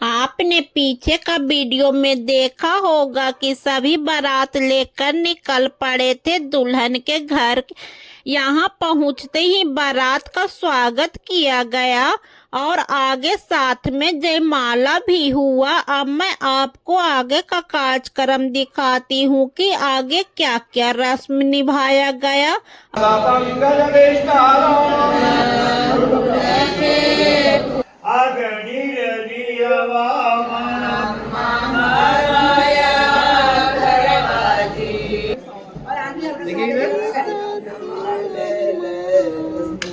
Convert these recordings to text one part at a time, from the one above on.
आपने पीछे का वीडियो में देखा होगा कि सभी बारात लेकर निकल पड़े थे दुल्हन के घर। यहाँ पहुँचते ही बारात का स्वागत किया गया और आगे साथ में जयमाला भी हुआ। अब मैं आपको आगे का कार्यक्रम दिखाती हूँ कि आगे क्या क्या रस्म निभाया गया।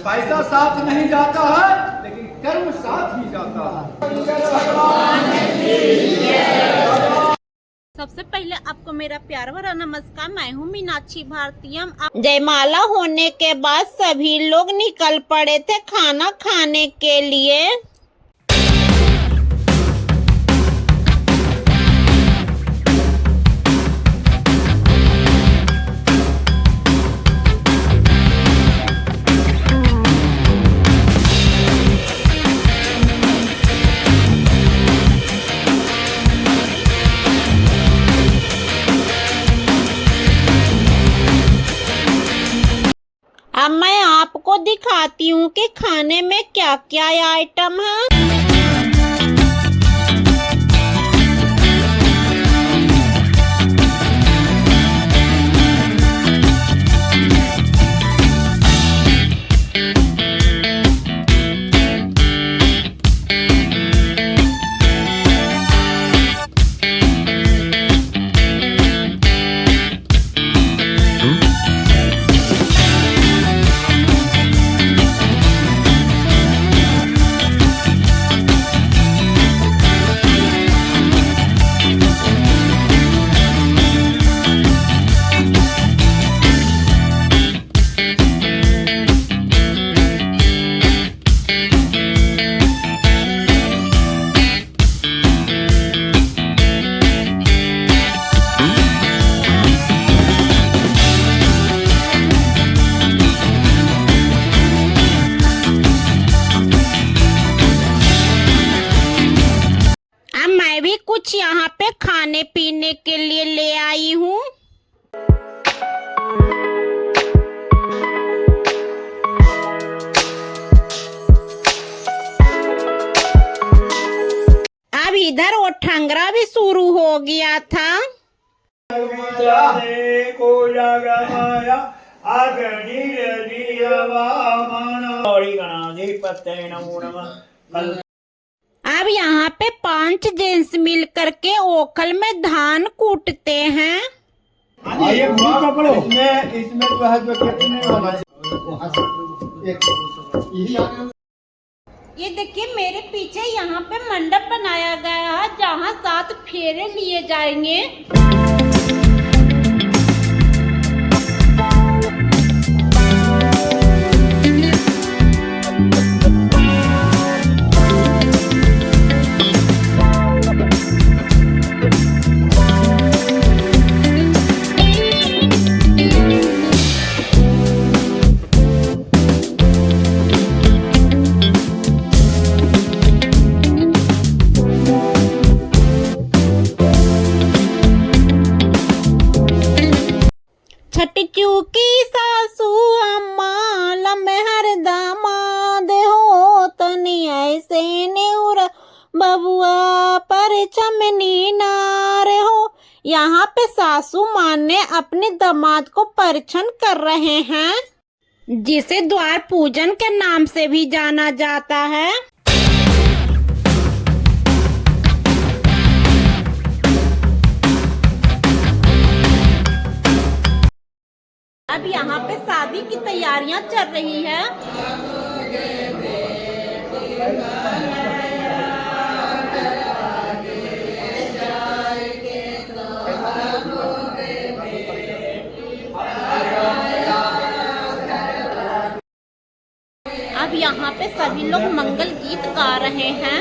पैसा साथ नहीं जाता है लेकिन कर्म साथ ही जाता है। सबसे पहले आपको मेरा प्यार भरा नमस्कार। मैं हूँ मीनाक्षी भारतीय। जयमाला होने के बाद सभी लोग निकल पड़े थे खाना खाने के लिए। अब मैं आपको दिखाती हूँ कि खाने में क्या क्या आइटम है। मैं भी कुछ यहाँ पे खाने पीने के लिए ले आई हूँ। अब इधर वो ठंगरा भी शुरू हो गया था। अब यहाँ पे 5 जेंट्स मिल करके ओखल में धान कूटते हैं। इसमें जो है जो नहीं होना ये देखिए मेरे पीछे यहाँ पे मंडप बनाया गया है जहाँ 7 फेरे लिए जाएंगे। छटचूकी सासू अम्मा लम्हर दामाद हो तनी ऐसे नेउर बबुआ पर चमनी नार हो। यहाँ पे सासू माँ ने अपने दामाद को परिछन कर रहे हैं, जिसे द्वार पूजन के नाम से भी जाना जाता है। अब यहाँ पे शादी की तैयारियां चल रही है। अब यहाँ पे सभी लोग मंगल गीत गा रहे हैं।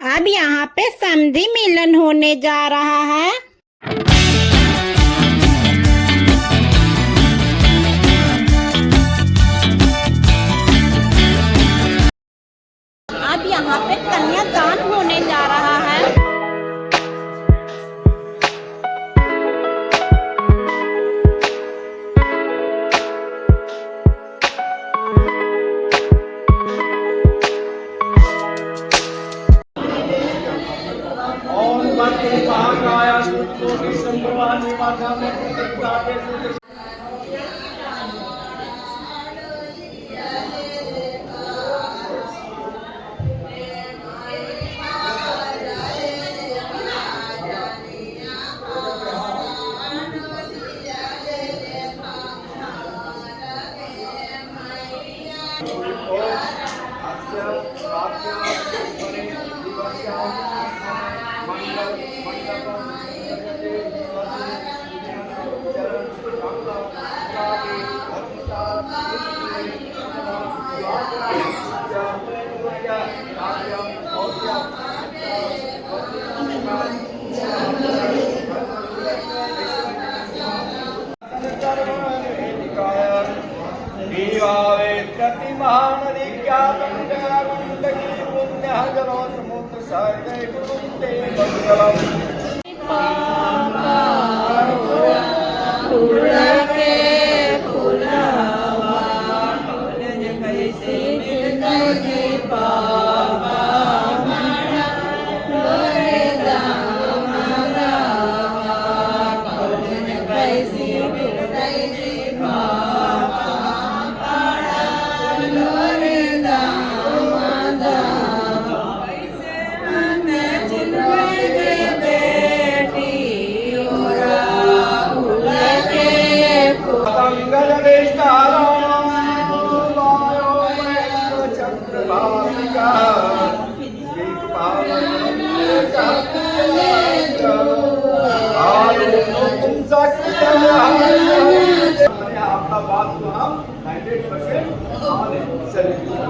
अब यहाँ पे समधी मिलन होने जा रहा है। अब यहाँ पे कन्यादान होने जा रहा है।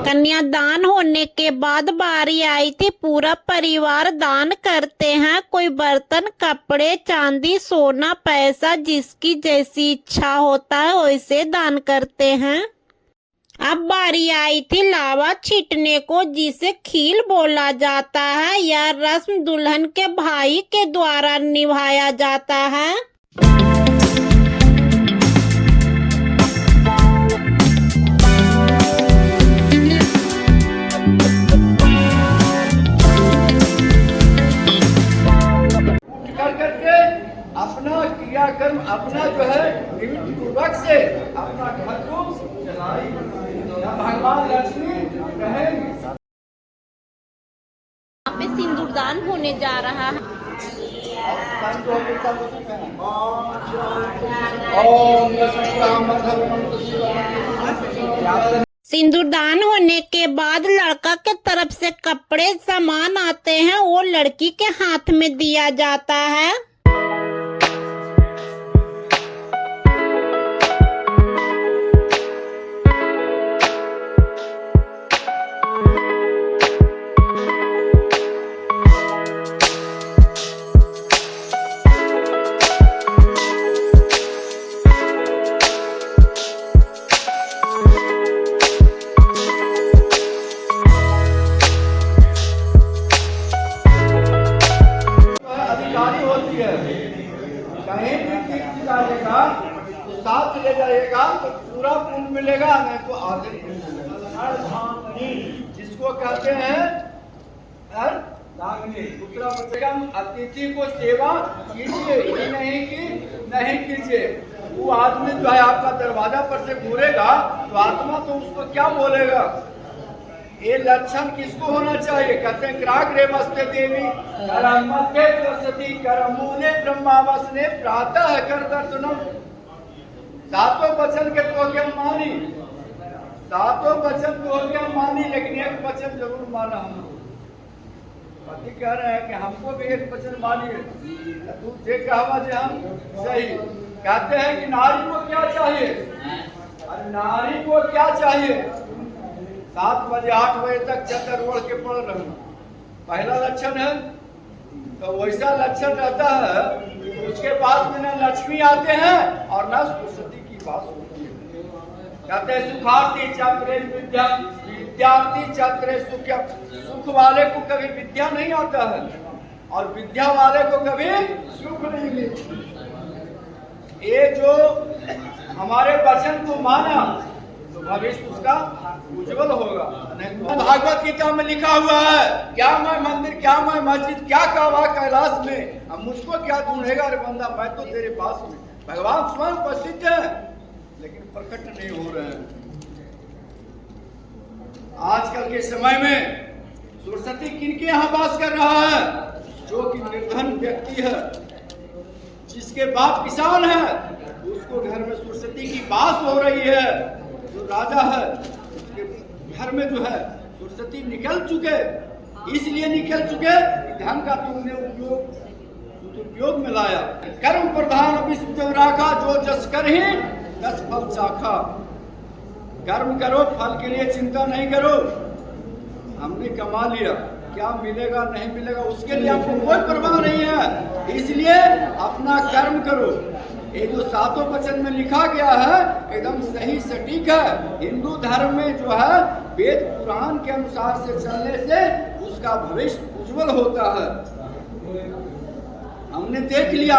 कन्यादान होने के बाद बारी आई थी, पूरा परिवार दान करते हैं। कोई बर्तन, कपड़े, चांदी, सोना, पैसा, जिसकी जैसी इच्छा होता है वैसे दान करते हैं। अब बारी आई थी लावा छींटने को, जिसे खील बोला जाता है। यह रस्म दुल्हन के भाई के द्वारा निभाया जाता है। अपना क्रियाकर्म, अपना जो है पूर्वक से अपना घर को चलाई। भगवान लक्ष्मी कहेंगे। यहाँ पे सिंदूरदान होने जा रहा है। सिंदूरदान होने के बाद लड़का के तरफ से कपड़े, सामान आते हैं, वो लड़की के हाथ में दिया जाता है। मिलेगा, नहीं तो आगे नहीं मिलेगा। अर्धांगिनी जिसको कहते हैं अर्धांगिनी। दूसरा बचेगा अतिथि को सेवा कीजिए, ये नहीं कि नहीं कीजिए। वो आदमी जो है आपका दरवाजा पर से घूरेगा तो आत्मा तो उसको क्या बोलेगा? ये लक्षण किसको होना चाहिए? कहते हैं ग्राग्रे मस्ते देवी करम मध्य सरस्वती करमूले ब्रह्मावसने प्रातः कर दर्शनम। सातों वचन के तो क्या मानी, सातों वचन को क्या मानी, लेकिन एक वचन जरूर माना हम लोग। पति कह रहे हैं कि हमको भी एक वचन मानिए, तू जे कहवा जे हम सही। कहते हैं कि नारी को क्या चाहिए? अरे नारी को क्या चाहिए? 7 बजे 8 बजे तक चद्दर ओढ़ के पड़ रहना पहला लक्षण है। तो वैसा लक्षण रहता है तो उसके पास में न लक्ष्मी आते हैं और न सरस्वती की बात होती है। कहते हैं सुखार्थी चक्रे विद्या विद्यार्थी चक्रे सुख वाले को कभी विद्या नहीं आता है और विद्या वाले को कभी सुख नहीं मिलता। ये जो हमारे वचन को माना तो भविष्य उसका उज्जवल होगा। भागवत गीता में लिखा हुआ है, क्या मैं मंदिर, क्या मैं मस्जिद, क्या काबा कैलाश में, अब मुझको क्या ढूंढेगा रे बंदा, मैं तो तेरे पास में। भगवान स्वयं उपस्थित है लेकिन प्रकट नहीं हो रहे हैं। आजकल के समय में सरस्वती किनके यहाँ वास कर रहा है? जो कि निर्धन व्यक्ति है, जिसके बाप किसान है, उसको घर में सरस्वती की वास हो रही है। जो राजा है उसके घर में जो है सरस्वती निकल चुके, इसलिए निकल चुके कि धन का तुमने उपयोग में लाया। कर्म प्रधान विश्व जो राखा, जो जस कर ही 10 फल चाखा। कर्म करो, फल के लिए चिंता नहीं करो। हमने कमा लिया, क्या मिलेगा नहीं मिलेगा उसके लिए आपको कोई परवाह नहीं है, इसलिए अपना कर्म करो। ये जो सातों वचन में लिखा गया है एकदम सही सटीक है। हिंदू धर्म में जो है वेद पुराण के अनुसार से चलने से उसका भविष्य उज्जवल होता है। हमने देख लिया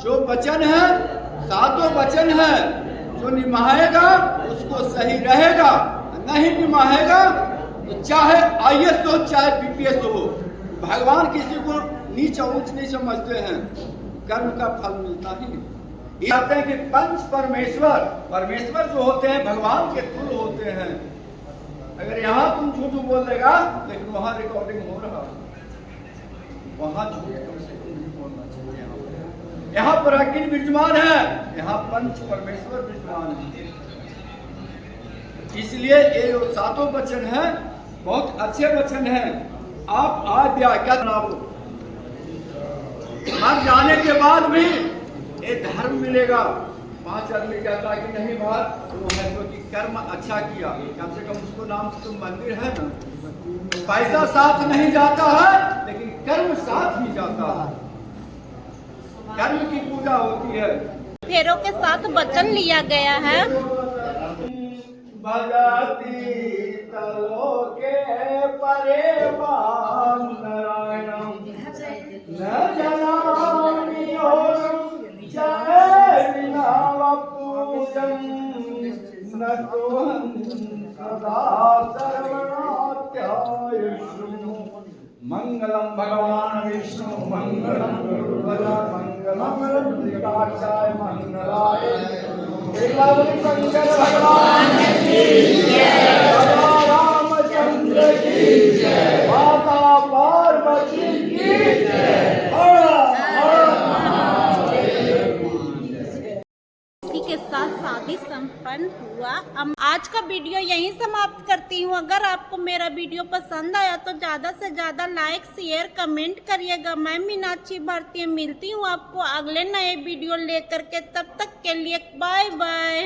जो वचन है, सातों वचन है, जो निभाएगा उसको सही रहेगा, नहीं निभाएगा तो चाहे IAS हो चाहे BPS हो, भगवान किसी को नीचा ऊंच नहीं समझते हैं, कर्म का फल मिलता ही नहीं। ये आते हैं कि पंच परमेश्वर, परमेश्वर जो होते हैं भगवान के तुल्य होते हैं। अगर यहाँ तुम झूठ बोल देगा लेकिन वहां रिकॉर्डिंग हो रहा, वहां झूठ कम से कम नहीं बोलना चाहिए। यहाँ पर अग्नि विद्यमान है, यहाँ पंच परमेश्वर विद्यमान है। इसलिए ये जो सातों वचन है बहुत अच्छे वचन हैं। आप आद्या क्या मर जाने के बाद भी ये धर्म मिलेगा। 5 आदमी कहता है कि नहीं बात तो है क्योंकि कर्म अच्छा किया, कम से कम उसको नाम से तो मंदिर है ना। पैसा साथ नहीं जाता है लेकिन कर्म साथ ही जाता है, कर्म की पूजा होती है। फेरों के साथ वचन लिया गया है। भगति तलोके परे नारायणम न जनामि और जय विनावपूजम न तोहं सदा सर्वनात्यायुष्णु। मंगलम भगवान विष्णु मंगलम गुरुवर मंगलम त्रिकाचार्य मंगलाय शंकर भगवान की जय, रामचंद्र की जय, माता पार्वती की जय। इसी के साथ शादी संपन्न हुआ। आज का वीडियो यहीं समाप्त करती हूँ। अगर आपको मेरा वीडियो पसंद आया तो ज़्यादा से ज़्यादा लाइक शेयर कमेंट करिएगा। मैं मीनाक्षी भारती मिलती हूँ आपको अगले नए वीडियो लेकर के। तब तक के लिए बाय बाय।